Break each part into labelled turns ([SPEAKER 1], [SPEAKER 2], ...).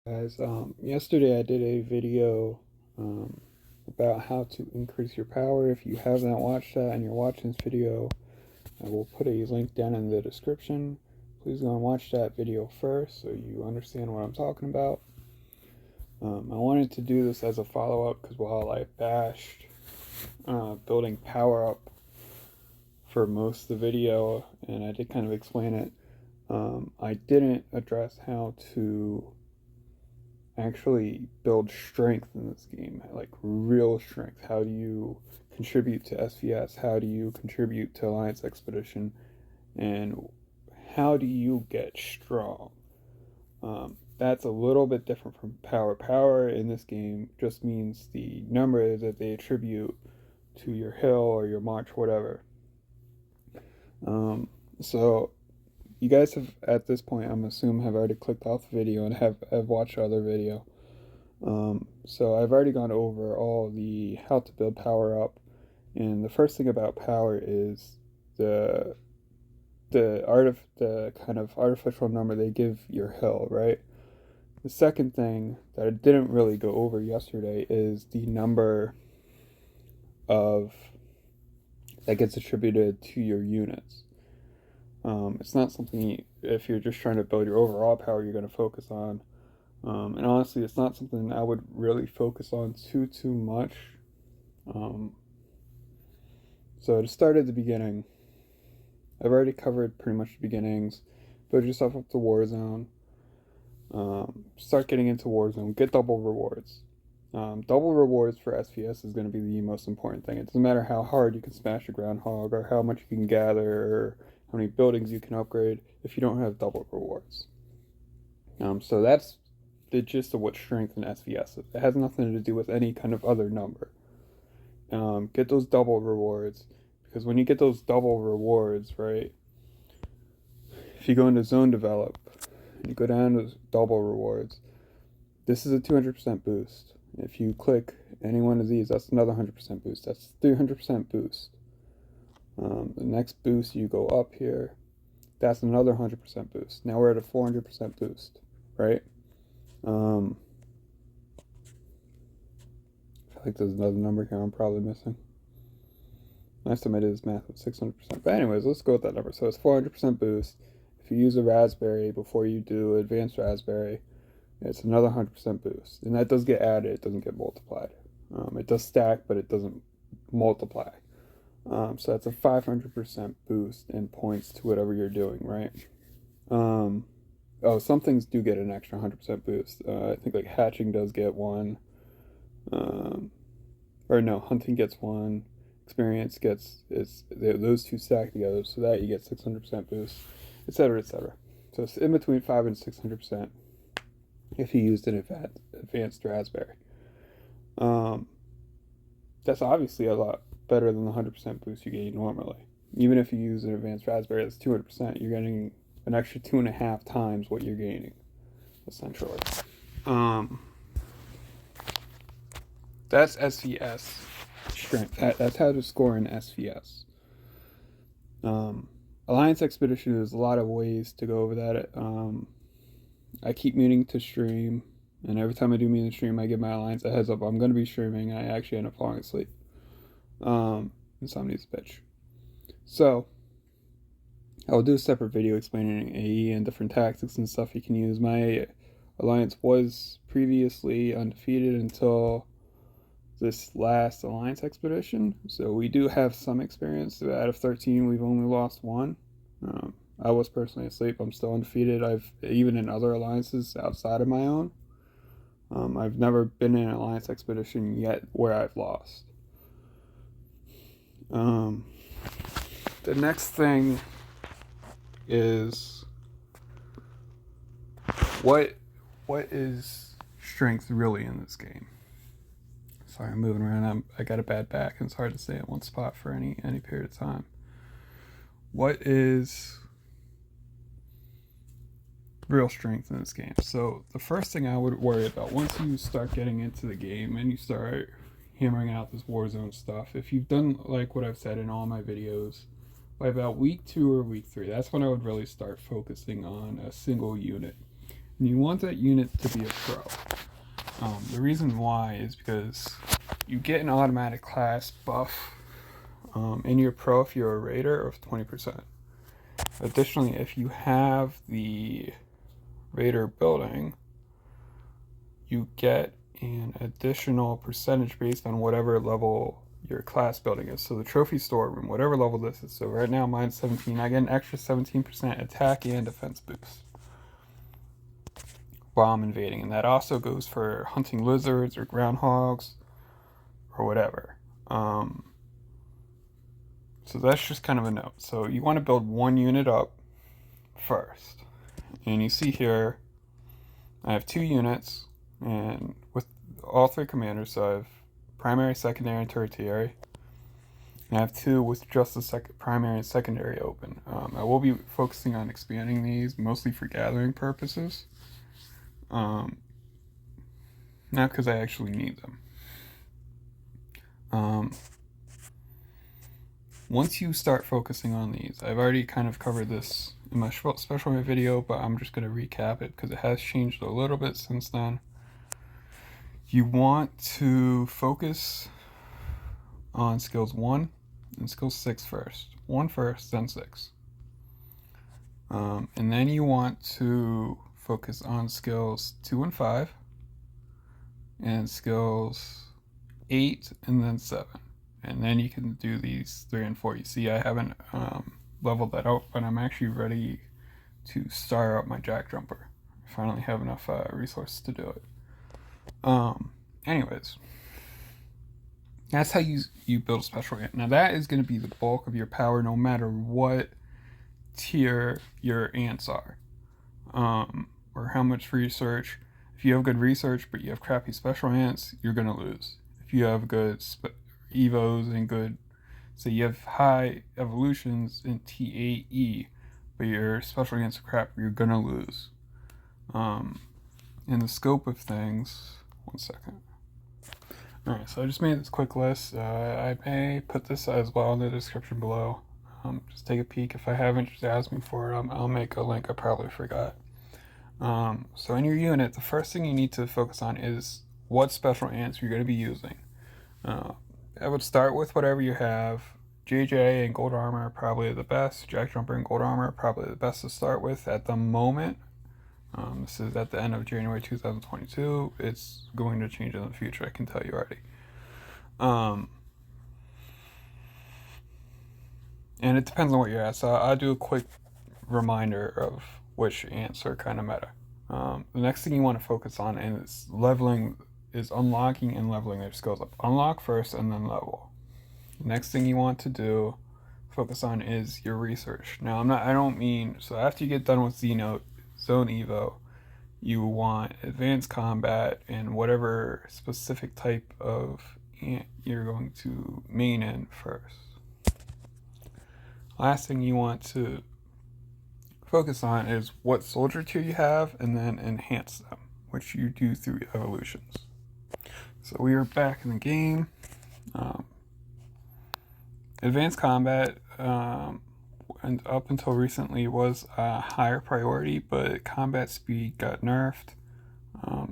[SPEAKER 1] Guys, yesterday I did a video about how to increase your power. If you have not watched that and you're watching this video, I will put a link down in the description. Please go and watch that video first so you understand what I'm talking about. I wanted to do this as a follow-up because while I bashed building power up for most of the video, and I did kind of explain it, I didn't address how to actually build strength in this game, like real strength. How do you contribute to SVS? How do you contribute to Alliance Expedition? And how do you get strong? That's a little bit different from power. Power in this game just means the number that they attribute to your hill or your march, whatever. So you guys have, at this point, I'm assuming, have already clicked off the video and have watched other video. So I've already gone over all the how to build power up, and the first thing about power is the kind of artificial number they give your hill, right? The second thing that I didn't really go over yesterday is the number of that gets attributed to your units. It's not something if you're just trying to build your overall power you're going to focus on. And honestly, it's not something I would really focus on too much. So to start at the beginning, I've already covered pretty much the beginnings. Build yourself up to Warzone. Start getting into Warzone. Get double rewards. Double rewards for SVS is going to be the most important thing. It doesn't matter how hard you can smash a groundhog or how much you can gather or how many buildings you can upgrade if you don't have double rewards. So that's the gist of what strength in SVS is. It has nothing to do with any kind of other number. Get those double rewards, because when you get those double rewards, right, if you go into zone develop and you go down to double rewards, this is a 200% boost. If you click any one of these, that's another 100% boost. That's 300% boost. The next boost, you go up here, that's another 100% boost. Now we're at a 400% boost, right? I feel like there's another number here I'm probably missing. Last time I did this math was 600%. But anyways, let's go with that number. So it's 400% boost. If you use a raspberry before you do advanced raspberry, it's another 100% boost. And that does get added, it doesn't get multiplied. It does stack, but it doesn't multiply. So that's a 500% boost in points to whatever you're doing, right? Oh, some things do get an extra 100% boost. I think like hatching does get one. Or no, hunting gets one. Experience gets, those two stack together, so that you get 600% boost, etc., etc. So it's in between 5 and 600% if you used an advanced raspberry. That's obviously a lot better than the 100% boost you get normally. Even if you use an advanced raspberry that's 200%, you're getting an extra 2.5 times what you're gaining, essentially. That's SVS strength. That's how to score in SVS. Alliance Expedition, there's a lot of ways to go over that. I keep meaning to stream, and every time I do mean to stream, I give my Alliance a heads up. I'm going to be streaming, and I actually end up falling asleep. Insomnia's a bitch. So, I'll do a separate video explaining AE and different tactics and stuff you can use. My Alliance was previously undefeated until this last Alliance Expedition, so we do have some experience. Out of 13, we've only lost one. I was personally asleep. I'm still undefeated. I've even in other alliances outside of my own. I've never been in an Alliance Expedition yet where I've lost. The next thing is what is strength really in this game? Sorry, I'm moving around. I got a bad back, and it's hard to stay at one spot for any period of time. What is real strength in this game? So the first thing I would worry about once you start getting into the game and you start hammering out this Warzone stuff, if you've done like what I've said in all my videos, by about week 2 or week 3, that's when I would really start focusing on a single unit. And you want that unit to be a pro. The reason why is because you get an automatic class buff in your pro if you're a raider of 20%. Additionally, if you have the raider building, you get an additional percentage based on whatever level your class building is. So the trophy storeroom, whatever level this is. So right now mine's 17. I get an extra 17% attack and defense boost while I'm invading. And that also goes for hunting lizards or groundhogs or whatever. So that's just kind of a note. So you want to build one unit up first. And you see here, I have 2 units, and with all 3 commanders, so I have primary, secondary, and tertiary. And I have 2 with just the primary and secondary open. I will be focusing on expanding these, mostly for gathering purposes. Not because I actually need them. Once you start focusing on these, I've already kind of covered this in my special video, but I'm just going to recap it because it has changed a little bit since then. You want to focus on skills 1 and skill 6 first. 1 first, then 6. And then you want to focus on skills 2 and 5, and skills 8, and then 7. And then you can do these 3 and 4. You see, I haven't leveled that out, but I'm actually ready to start up my jack jumper. I finally have enough resources to do it. Anyways, that's how you build a special ant. Now that is going to be the bulk of your power, no matter what tier your ants are, or how much research. If you have good research but you have crappy special ants, you're going to lose. If you have good evos and good, so you have high evolutions in TAE, but your special ants are crap, you're going to lose. In the scope of things, 1 second. Alright, so I just made this quick list. I may put this as well in the description below. Just take a peek. If I haven't, just ask me for it. I'll make a link. I probably forgot. So in your unit, the first thing you need to focus on is what special ants you're going to be using. I would start with whatever you have. JJ and gold armor are probably the best. Jack jumper and gold armor are probably the best to start with at the moment. This is at the end of January 2022. It's going to change in the future, I can tell you already. And it depends on what you're at. So I'll do a quick reminder of which ants are kind of meta. The next thing you want to focus on is unlocking and leveling their skills up. Unlock first and then level. The next thing you want to focus on is your research. Now I don't mean, so after you get done with Zone Evo, you want advanced combat and whatever specific type of ant you're going to main in first. Last thing you want to focus on is what soldier tier you have, and then enhance them, which you do through evolutions. So we are back in the game. Advanced combat, and up until recently, was a higher priority, but combat speed got nerfed,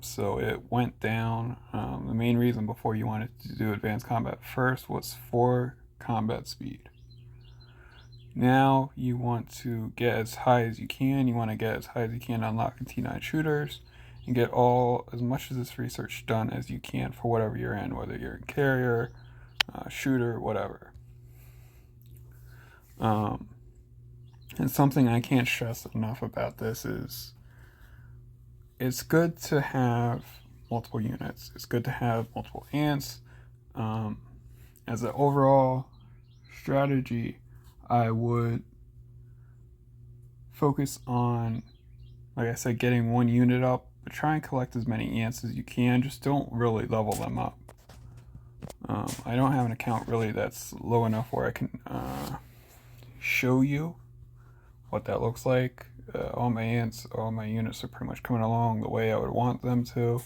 [SPEAKER 1] so it went down. The main reason before you wanted to do advanced combat first was for combat speed. Now you want to get as high as you can. You want to get as high as you can to unlock the T9 shooters and get as much of this research done as you can for whatever you're in, whether you're in carrier, shooter, whatever. And something I can't stress enough about this is it's good to have multiple units. It's good to have multiple ants. As an overall strategy, I would focus on, like I said, getting one unit up, but try and collect as many ants as you can. Just don't really level them up. I don't have an account really that's low enough where I can show you what that looks like. All my units are pretty much coming along the way I would want them to.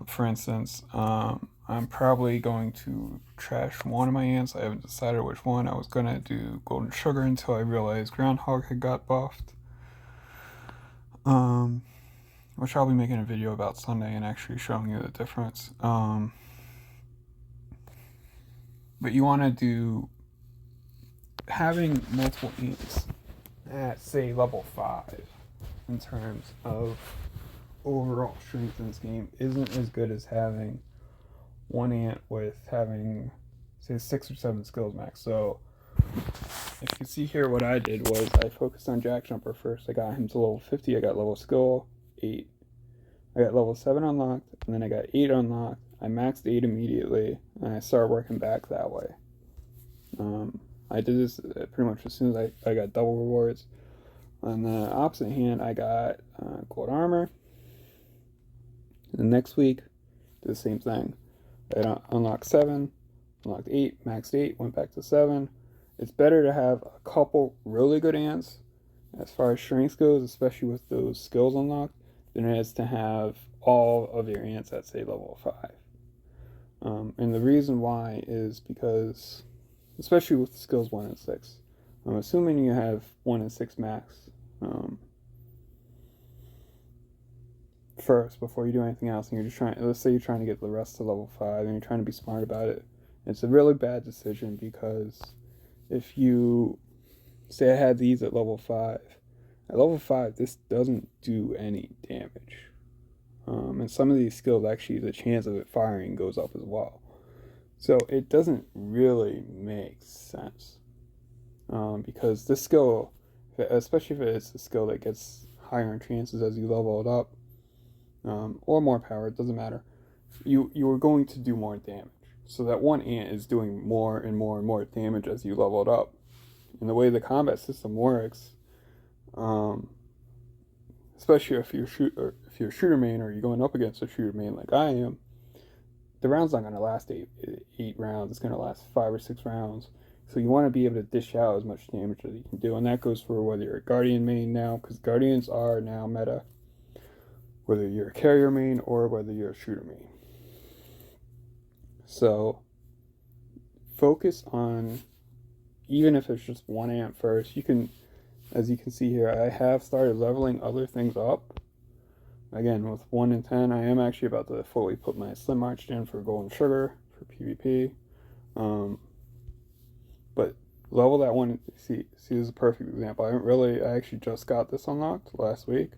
[SPEAKER 1] For instance, I'm probably going to trash one of my ants. I haven't decided which one. I was going to do golden sugar until I realized groundhog had got buffed. which I'll be making a video about Sunday and actually showing you the difference. But you want to do having multiple ants at, say, level 5 in terms of overall strength in this game isn't as good as having one ant with having, say, 6 or 7 skills max. So if you see here, what I did was I focused on Jack Jumper first. I got him to level 50. I got level skill 8. I got level 7 unlocked, and then I got 8 unlocked. I maxed 8 immediately, and I started working back that way. I did this pretty much as soon as I got double rewards. On the opposite hand, I got gold armor. And the next week, did the same thing. I unlocked 7, unlocked 8, maxed 8, went back to 7. It's better to have a couple really good ants as far as strength goes, especially with those skills unlocked, than it is to have all of your ants at, say, level 5. And the reason why is because, especially with skills 1 and 6, I'm assuming you have 1 and 6 max first before you do anything else, and you're just trying, let's say you're trying to get the rest to level 5 and you're trying to be smart about it. It's a really bad decision because if you say I had these at level 5, this doesn't do any damage. And some of these skills, actually, the chance of it firing goes up as well. So it doesn't really make sense. Because this skill, especially if it's a skill that gets higher in chances as you level it up, or more power, it doesn't matter, you are going to do more damage. So that one ant is doing more and more and more damage as you level it up. And the way the combat system works, especially if you're shooter main or you're going up against a shooter main like I am, the round's not going to last eight rounds. It's going to last 5 or 6 rounds. So you want to be able to dish out as much damage as you can do, and that goes for whether you're a Guardian main now, because Guardians are now meta, whether you're a carrier main or whether you're a shooter main. So focus on, even if it's just one ant first, you can, as you can see here, I have started leveling other things up. Again, with 1 and 10, I am actually about to fully put my Slim March in for Golden Sugar for PvP. But level that one, see this is a perfect example. I actually just got this unlocked last week.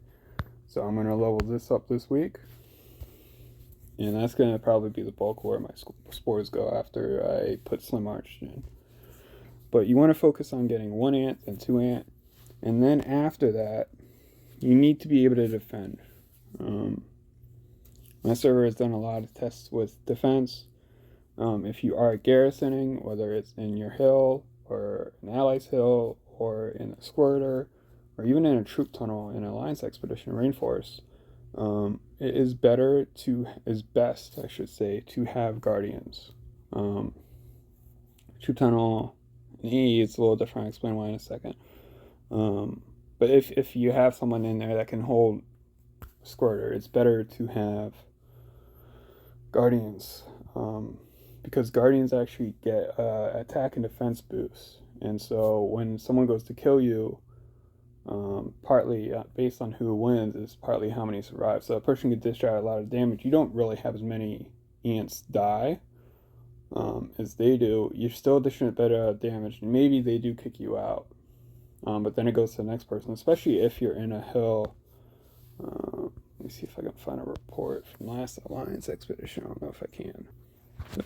[SPEAKER 1] So I'm going to level this up this week. And that's going to probably be the bulk of where my spores go after I put Slim March in. But you want to focus on getting 1 ant and 2 ant. And then after that, you need to be able to defend. My server has done a lot of tests with defense. If you are garrisoning, whether it's in your hill or an ally's hill or in a squirter or even in a troop tunnel in an alliance expedition rainforest, it is best, I should say, to have guardians. Troop tunnel and E, it's a little different. I'll explain why in a second. But if you have someone in there that can hold squirter, it's better to have guardians, because guardians actually get attack and defense boosts, and so when someone goes to kill you, partly based on who wins is partly how many survive. So a person could dish out a lot of damage. You don't really have as many ants die as they do. You're still dishing a better damage, and maybe they do kick you out. But then it goes to the next person, especially if you're in a hill. Let me see if I can find a report from last Alliance Expedition. I don't know if I can.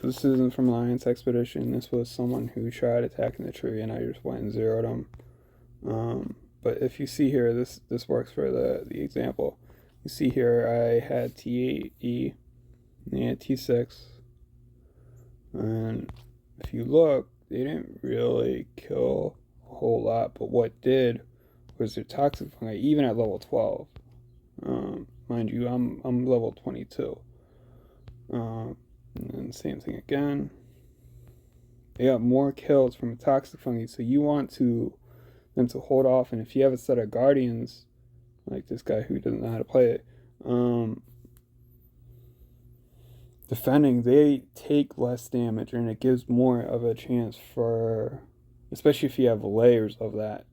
[SPEAKER 1] This isn't from Alliance Expedition. This was someone who tried attacking the tree, and I just went and zeroed them. But if you see here, this works for the example. You see here, I had T8E, and they had T6. And if you look, they didn't really kill a whole lot, but what did was their toxic fungi, even at level 12. Mind you, I'm level 22. And then same thing again. They got more kills from a toxic fungi, so you want them to hold off. And if you have a set of guardians, like this guy who doesn't know how to play it, defending, they take less damage, and it gives more of a chance for, especially if you have layers of that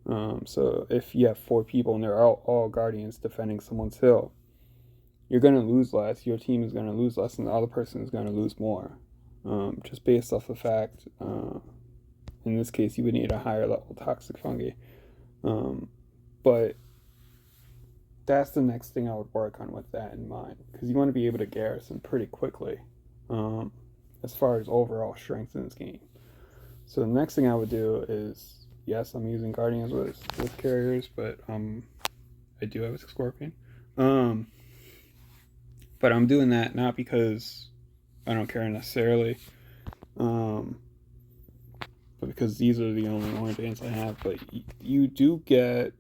[SPEAKER 1] So if you have 4 people and they're all guardians defending someone's hill, you're going to lose less. Your team is going to lose less, and the other person is going to lose more. Just based off the fact, in this case, you would need a higher level toxic fungi. But that's the next thing I would work on with that in mind, because you want to be able to garrison pretty quickly, as far as overall strength in this game. So the next thing I would do is, yes, I'm using guardians with carriers, but I do have a scorpion. But I'm doing that not because I don't care necessarily, but because these are the only orange ants I have. But you do get,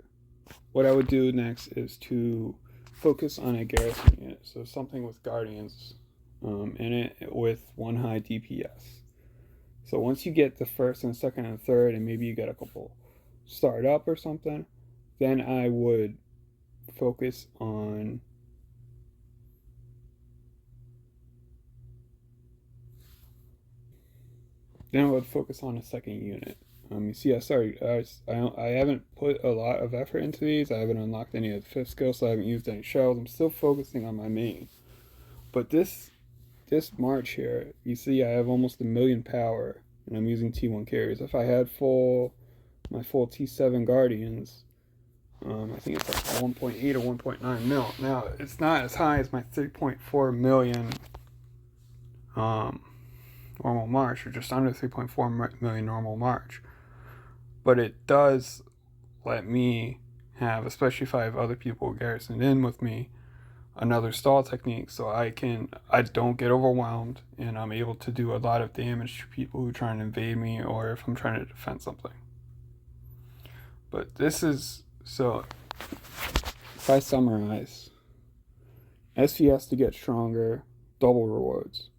[SPEAKER 1] what I would do next is to focus on a garrison unit. So something with guardians in it with 1 high DPS. So once you get the first and second and third, and maybe you get a couple start up or something, then I would focus on a second unit. You see, I haven't put a lot of effort into these. I haven't unlocked any of the 5th skill, so I haven't used any shells. I'm still focusing on my main. But this March here, you see I have almost 1,000,000 power, and I'm using T1 carriers. If I had my full T7 guardians, I think it's like 1.8 or 1.9 mil. Now, it's not as high as my 3.4 million normal March, or just under 3.4 million normal March. But it does let me have, especially if I have other people garrisoned in with me, another stall technique, so I don't get overwhelmed, and I'm able to do a lot of damage to people who try and invade me, or if I'm trying to defend something. But this is, so if I summarize, SVS to get stronger, double rewards,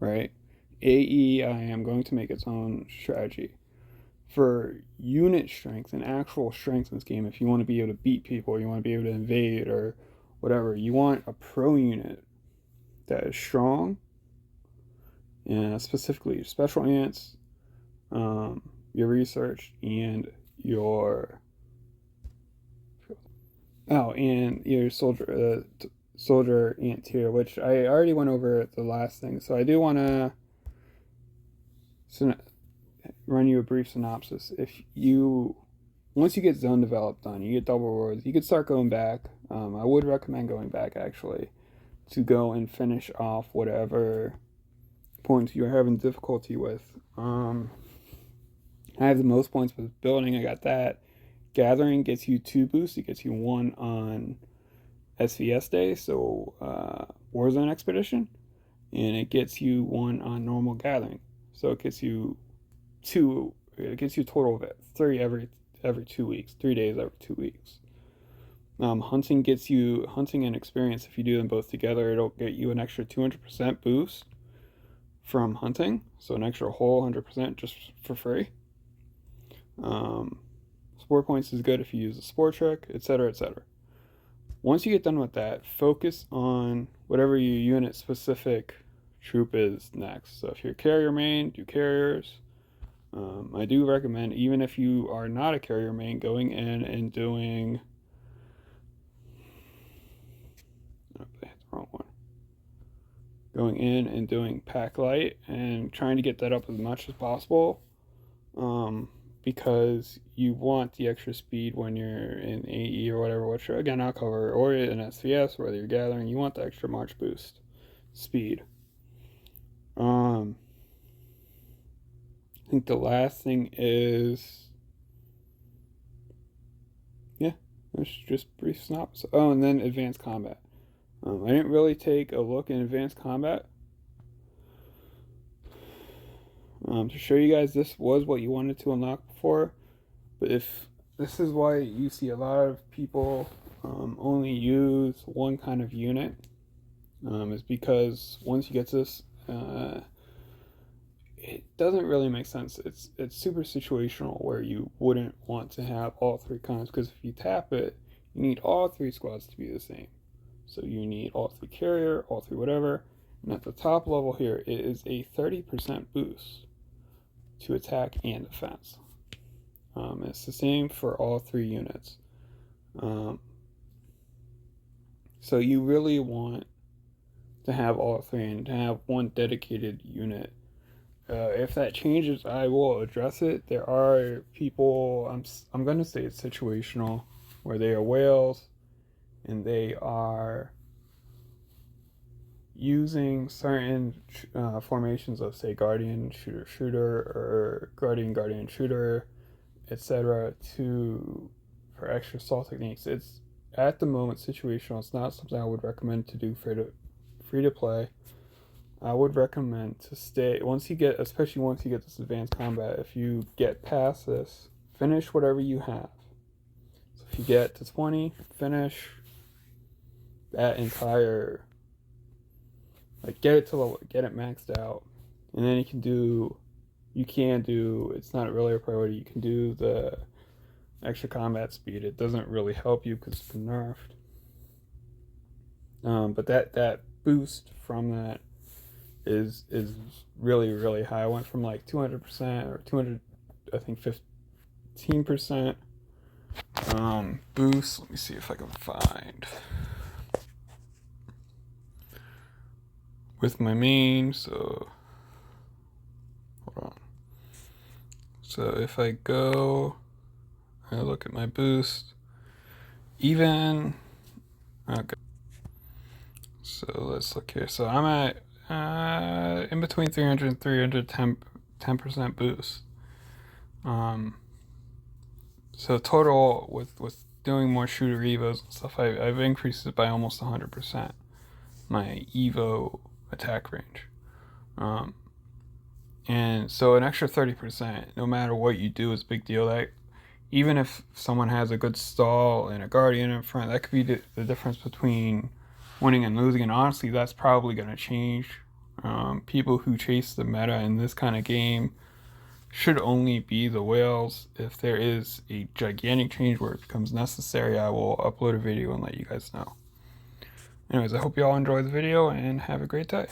[SPEAKER 1] right? AE, I am going to make its own strategy. For unit strength and actual strength in this game, if you want to be able to beat people, you want to be able to invade or whatever, you want a pro unit that is strong, and specifically your special ants, your research, and your and your soldier ant tier, which I already went over the last thing. So I do want to run you a brief synopsis. Once you get zone developed done, you get double rewards, you could start going back. I would recommend going back, actually, to go and finish off whatever points you're having difficulty with. I have the most points with building. I got that. Gathering gets you 2 boosts. It gets you 1 on SVS day, so Warzone Expedition, and it gets you 1 on normal gathering. So it gets you 2. It gets you a total of 3 every 2 weeks, 3 days every 2 weeks. Hunting gets you hunting and experience. If you do them both together, it'll get you an extra 200% boost from hunting, so an extra whole 100% just for free. Sport points is good if you use a sport trick, etc., etc. Once you get done with that, focus on whatever your unit specific troop is next. So if you're carrier main, do carriers. I do recommend, even if you are not a carrier main, going in and doing, oh, I hit the wrong one. Going in and doing pack light and trying to get that up as much as possible, because you want the extra speed when you're in AE or whatever, which again I'll cover, or in SVS, whether you're gathering, you want the extra March boost speed. I think the last thing is, it's just brief synopsis. Oh, and then advanced combat. I didn't really take a look in advanced combat to show you guys this was what you wanted to unlock before, but if this is why you see a lot of people only use one kind of unit, is because once you get to this, it doesn't really make sense. It's super situational, where you wouldn't want to have all 3 kinds, because if you tap it, you need all 3 squads to be the same. So you need all 3 carrier, all 3 whatever, and at the top level here, it is a 30% boost to attack and defense. It's the same for all 3 units. So you really want to have all 3 and to have one dedicated unit. If that changes, I will address it. There are people, I'm going to say it's situational, where they are whales and they are using certain formations of, say, guardian, shooter, shooter, or guardian, guardian, shooter, etc. for extra assault techniques. It's at the moment situational. It's not something I would recommend to do free to play. I would recommend to stay especially once you get this advanced combat. If you get past this, finish whatever you have. So if you get to 20, finish that entire, like, get it maxed out, and then it's not really a priority. You can do the extra combat speed. It doesn't really help you because it's been nerfed. But that boost from that is really, really high. I went from like 200% or 200, I think 15% boost. Let me see if I can find with my main. So hold on. So if I go, I look at my boost, even okay. So let's look here. So I'm at in between 300 and 310% boost. So total with doing more shooter evos and stuff, I've increased it by almost 100%. My evo attack range, and so an extra 30%, no matter what you do, is a big deal. That even if someone has a good stall and a guardian in front, that could be the difference between winning and losing. And honestly, that's probably going to change. People who chase the meta in this kind of game should only be the whales. If there is a gigantic change where it becomes necessary, I will upload a video and let you guys know. Anyways, I hope you all enjoyed the video and have a great day.